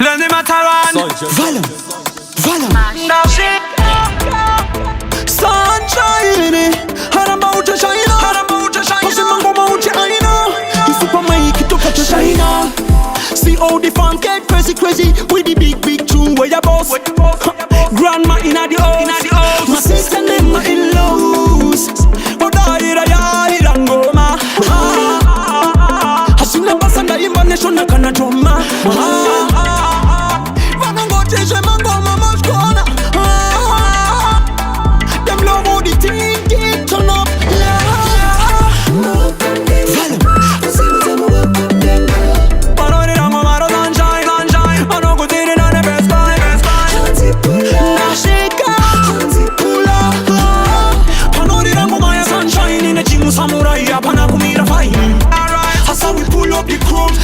lundi mataran. Vala, sunshine, and I'm about to shine on. Cause I'm about to shine on. If you come make it up to shine on. See how the fun get crazy with the big tune where you boss. Grandma in the house, my sister and my in-laws. But I don't go ma. As soon as I send the invitation, I can't drama. Wanna go change my mama must go on. Them love how the thing get turn up.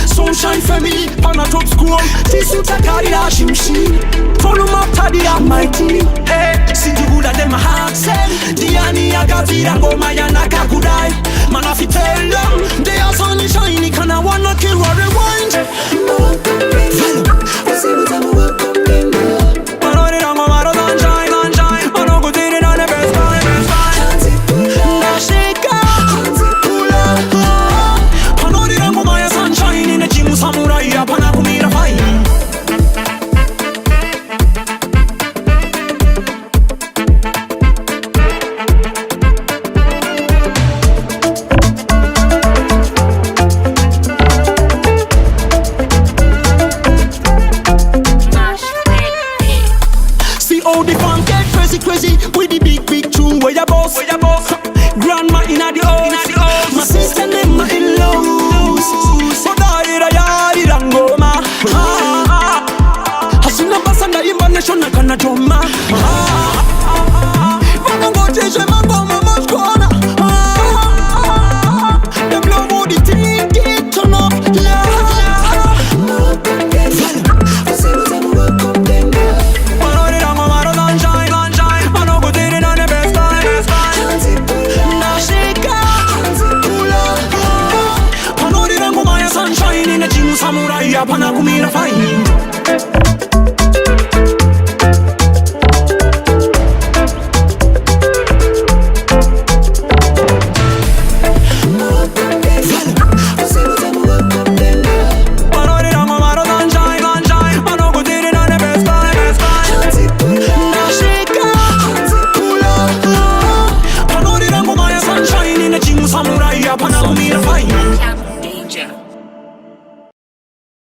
Sunshine family, pan a top school. This you take carry a shimshi. Follow my daddy and my team. See the good at them heart say. Diani agavira go mayana kakudai. Man I fi tell them they are sunshine. Can I wanna kill or rewind? Oh, the fun get crazy with the big tune where you boss. Grandma in the house, my sister and my in-laws. So I don't go ma. As soon as I send the invitation, I can't drama. Wanna go change my mama must go on. Them love how the thing get turn up. Samurai, apana kumira fine.